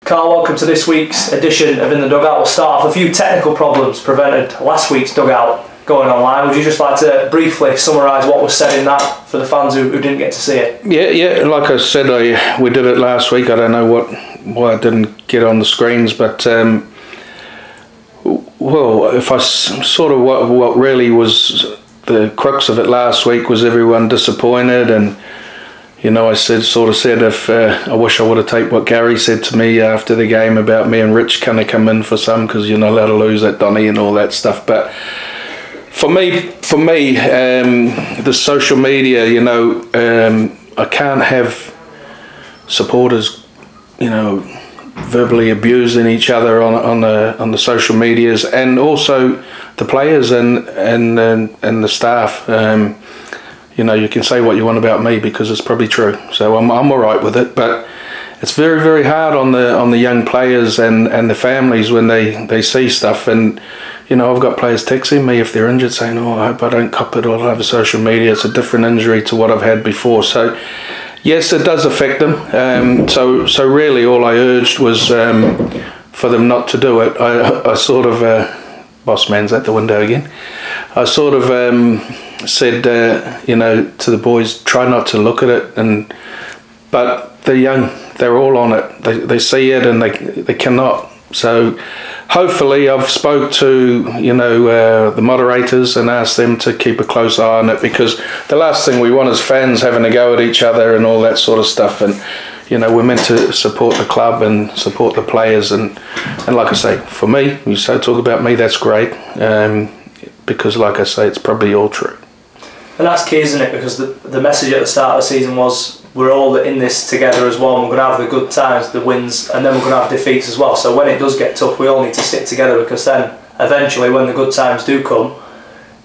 Carl, welcome to this week's edition of In the Dugout. We'll start off. A few technical problems prevented last week's Dugout going online. Would you just like to briefly summarise what was said in that for the fans who didn't get to see it? Yeah. Like I said, we did it last week. I don't know why I didn't get on the screens, but well, if I sort of what really was the crux of it last week was everyone disappointed, and you know, I said if I wish I would have taken what Gary said to me after the game about me and Rich kind of come in for some, because you're not allowed to lose at Donny and all that stuff. But for me, the social media, you know, I can't have supporters, you know, verbally abusing each other on the social medias, and also the players and the staff. You know, you can say what you want about me because it's probably true. So I'm all right with it, but it's very, very hard on the young players and the families when they see stuff. And you know, I've got players texting me if they're injured saying, "Oh, I hope I don't cop it all over social media. It's a different injury to what I've had before." So yes, it does affect them. So really, all I urged was for them not to do it. I sort of boss man's at the window again. I sort of said, you know, to the boys, try not to look at it. But they're young, they're all on it. They see it and they cannot. So hopefully I've spoke to, you know, the moderators and asked them to keep a close eye on it, because the last thing we want is fans having a go at each other and all that sort of stuff. And you know, we're meant to support the club and support the players, and like I say, for me, you talk about me, that's great, because like I say, it's probably all true. And that's key, isn't it? Because the message at the start of the season was we're all in this together as one. We're going to have the good times, the wins, and then we're going to have defeats as well. So when it does get tough, we all need to stick together, because then eventually when the good times do come,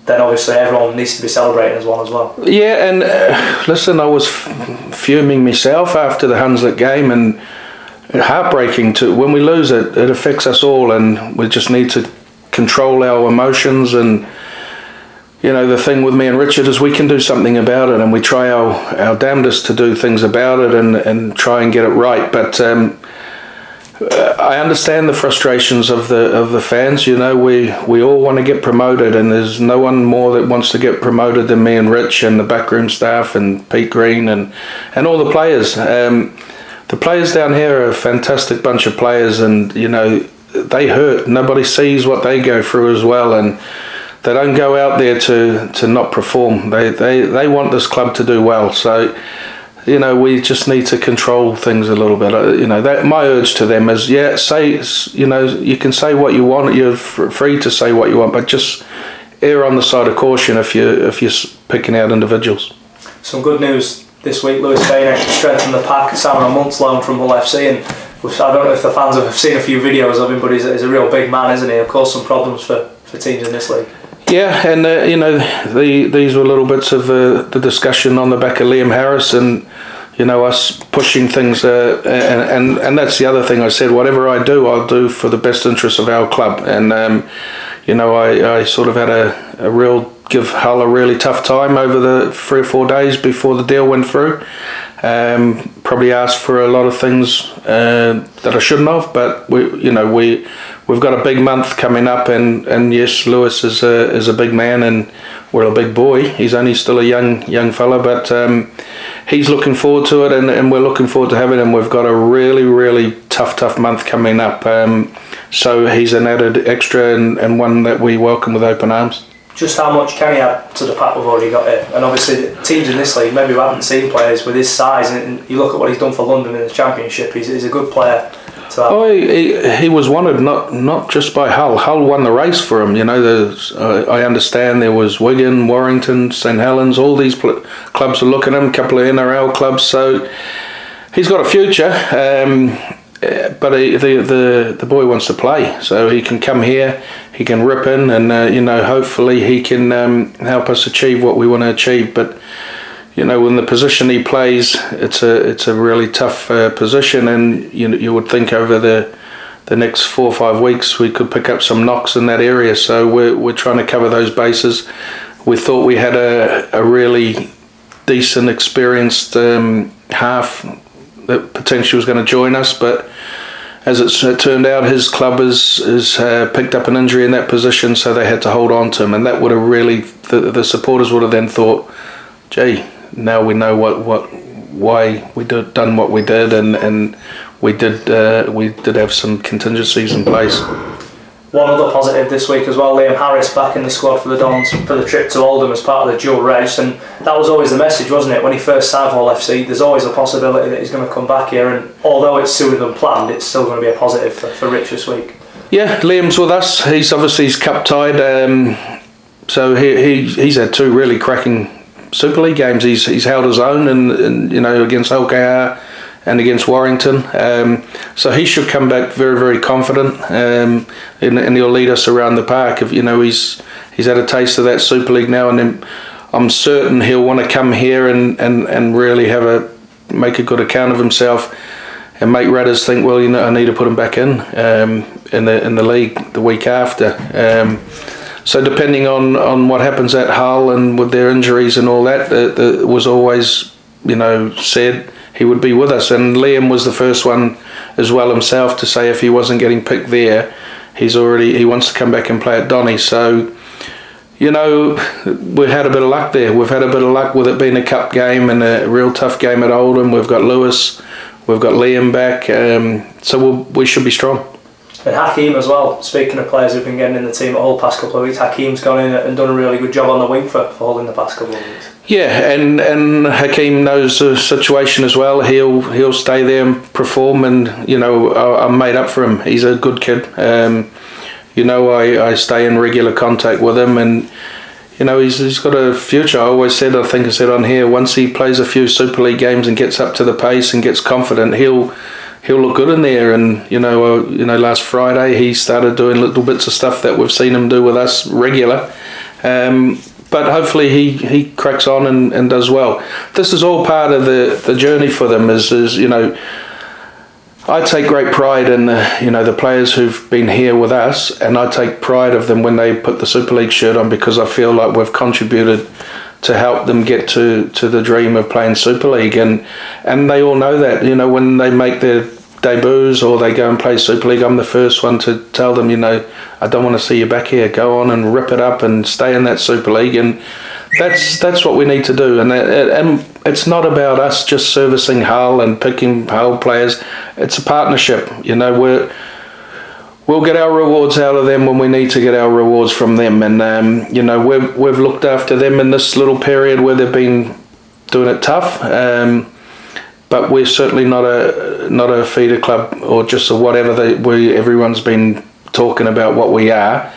then obviously everyone needs to be celebrating as one as well. Yeah, and listen, I was fuming myself after the Hunslet game, and heartbreaking to when we lose it. It affects us all, and we just need to control our emotions. And you know, the thing with me and Richard is we can do something about it, and we try our damnedest to do things about it and try and get it right. But I understand the frustrations of the fans. You know, we all want to get promoted, and there's no one more that wants to get promoted than me and Rich and the backroom staff and Pete Green and all the players. The players down here are a fantastic bunch of players, and you know, they hurt. Nobody sees what they go through as well, and they don't go out there to not perform. They want this club to do well. So you know, we just need to control things a little bit. You know, that my urge to them is, yeah, say, you know, you can say what you want. You're free to say what you want, but just err on the side of caution if you're picking out individuals. Some good news this week: Lewis Bainer strengthened the pack, signed on a month's loan from Hull FC, and I don't know if the fans have seen a few videos of him, but he's a real big man, isn't he? Of course, some problems for teams in this league. Yeah, and you know, these were little bits of the discussion on the back of Liam Harris, and you know, us pushing things, and that's the other thing I said. Whatever I do, I'll do for the best interest of our club. And you know, I sort of had give Hull a really tough time over the 3 or 4 days before the deal went through. Probably asked for a lot of things that I shouldn't have, but we've got a big month coming up, and yes, Lewis is a big man, and we're a big boy. He's only still a young fella, but he's looking forward to it, and we're looking forward to having him. We've got a really tough month coming up, so he's an added extra and one that we welcome with open arms. Just how much can he add to the pack we've already got here? And obviously the teams in this league, maybe we haven't seen players with his size, and you look at what he's done for London in the Championship, he's a good player to have. Oh, he was wanted not just by Hull. Hull won the race for him. You know, I understand there was Wigan, Warrington, St Helens, all these clubs are looking at him, a couple of NRL clubs, so he's got a future. But the boy wants to play, so he can come here, he can rip in, and you know, hopefully he can help us achieve what we want to achieve. But you know, in the position he plays, it's a really tough position, and you would think over the next 4 or 5 weeks we could pick up some knocks in that area. So we're trying to cover those bases. We thought we had a really decent, experienced half that potentially was going to join us, but as it turned out, his club has picked up an injury in that position, so they had to hold on to him, and that would have really, the supporters would have then thought, gee, now we know why we done what we did, and we did have some contingencies in place. One other positive this week as well, Liam Harris back in the squad for the Dons for the trip to Oldham as part of the dual reg, and that was always the message, wasn't it? When he first signed for Hull FC, there's always a possibility that he's going to come back here, and although it's sooner than planned, it's still going to be a positive for Rich this week. Yeah, Liam's with us. He's obviously cup tied, so he's had 2 really cracking Super League games. He's held his own, and against LKR and against Warrington, so he should come back very, very confident, and he'll lead us around the park. If he's had a taste of that Super League now, and then I'm certain he'll want to come here and really make a good account of himself, and make Radders think, well, I need to put him back in the league the week after. So depending on what happens at Hull and with their injuries and all that, it was always said he would be with us, and Liam was the first one as well himself to say if he wasn't getting picked there, he wants to come back and play at Donny. So we've had a bit of luck there. We've had a bit of luck with it being a cup game and a real tough game at Oldham. We've got Lewis, we've got Liam back, so we should be strong. And Hakeem as well, speaking of players who've been getting in the team at Hull the past couple of weeks, Hakeem's gone in and done a really good job on the wing for Hull in the past couple of weeks. Yeah, and Hakeem knows the situation as well. He'll stay there and perform, and I'm made up for him. He's a good kid. I stay in regular contact with him, and he's got a future. I said on here, once he plays a few Super League games and gets up to the pace and gets confident, he'll look good in there. And last Friday he started doing little bits of stuff that we've seen him do with us regular. But hopefully he cracks on and does well. This is all part of the journey for them. I take great pride in the players who've been here with us, and I take pride of them when they put the Super League shirt on, because I feel like we've contributed to help them get to the dream of playing Super League, and they all know that. When they make their debuts or they go and play Super League, I'm the first one to tell them, I don't want to see you back here. Go on and rip it up and stay in that Super League, and that's what we need to do. And it's not about us just servicing Hull and picking Hull players. It's a partnership. We'll get our rewards out of them when we need to get our rewards from them, and we've looked after them in this little period where they've been doing it tough. But we're certainly not a feeder club or just a whatever everyone's been talking about what we are.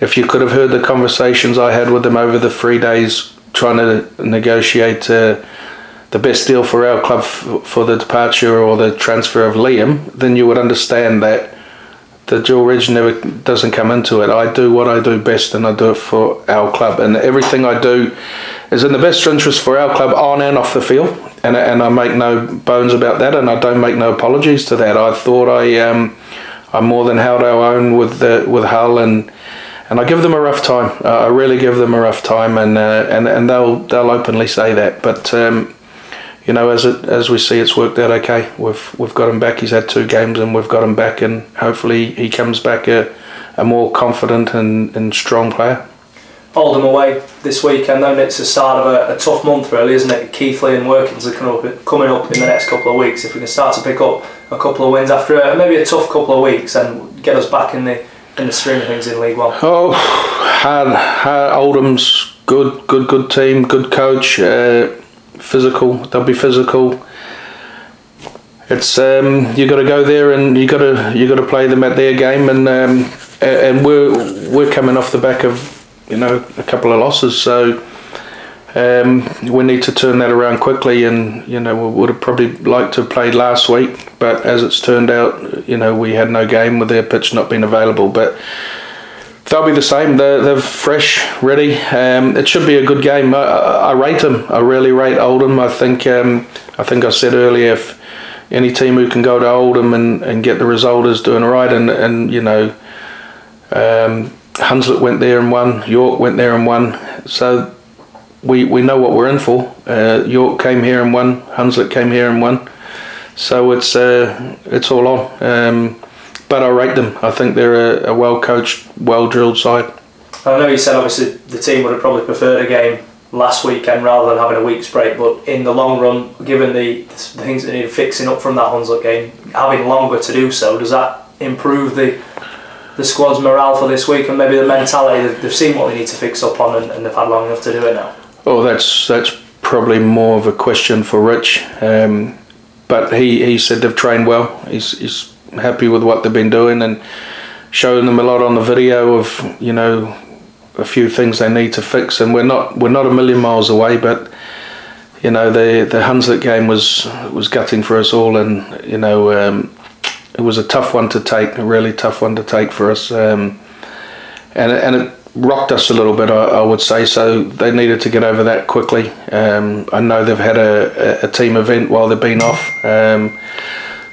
If you could have heard the conversations I had with them over the 3 days trying to negotiate the best deal for our club for the departure or the transfer of Liam, then you would understand that the dual reg doesn't come into it. I do what I do best, and I do it for our club, and everything I do is in the best interest for our club on and off the field, and I make no bones about that, and I don't make no apologies to that. I thought I more than held our own with Hull, and I give them a rough time. I really give them a rough time, and they'll openly say that. But as we see, it's worked out okay. We've got him back. He's had 2 games, and we've got him back, and hopefully he comes back a more confident and strong player. Oldham away this weekend, though. It's the start of a tough month, really, isn't it? Keighley and Workings are coming up in the next couple of weeks. If we can start to pick up a couple of wins after maybe a tough couple of weeks, and get us back in the stream of things in League One. Oh, hard. Oldham's good team, good coach, physical. They'll be physical. It's you got to go there and you got to play them at their game, and we're coming off the back of a couple of losses, so we need to turn that around quickly. And we would have probably liked to have played last week, but as it's turned out, we had no game with their pitch not being available. But they'll be the same. They're fresh, ready. It should be a good game. I rate them. I really rate Oldham. I think I said earlier, if any team who can go to Oldham and get the result is doing right, and Hunslet went there and won. York went there and won. So we know what we're in for. York came here and won. Hunslet came here and won. So it's all on. but I rate them. I think they're a well-coached, well-drilled side. I know you said obviously the team would have probably preferred a game last weekend rather than having a week's break, but in the long run, given the things that need fixing up from that Hunslet game, having longer to do so, does that improve the squad's morale for this week and maybe the mentality? They've seen what they need to fix up on and they've had long enough to do it now. Oh, that's probably more of a question for Rich, but he said they've trained well. He's happy with what they've been doing and showing them a lot on the video of, you know, a few things they need to fix, and we're not a million miles away, but you know, the Hunslet game was gutting for us all, and you know, it was a tough one to take, a really tough one to take for us, and it rocked us a little bit, I would say. So they needed to get over that quickly. I know they've had a team event while they've been off,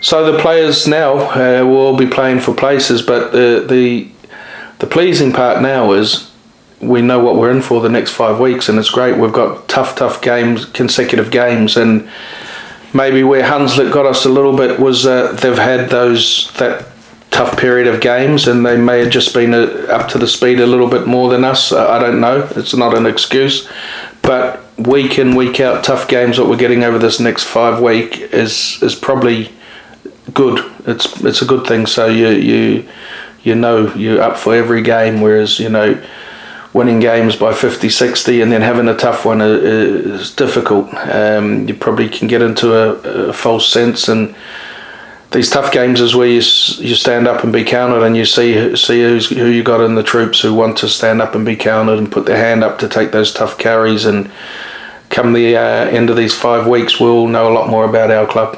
so the players now will all be playing for places, but the pleasing part now is we know what we're in for the next 5 weeks, and it's great. We've got tough games, consecutive games, and maybe where Hunslet got us a little bit was they've had that tough period of games, and they may have just been up to the speed a little bit more than us. I don't know. It's not an excuse, but week in, week out, tough games that we're getting over this next 5 week is probably good. It's a good thing. So you know you're up for every game, whereas you know, winning games by 50-60 and then having a tough one is difficult. You probably can get into a false sense, and these tough games is where you stand up and be counted, and you see who you got in the troops who want to stand up and be counted and put their hand up to take those tough carries, and come the end of these 5 weeks we'll know a lot more about our club.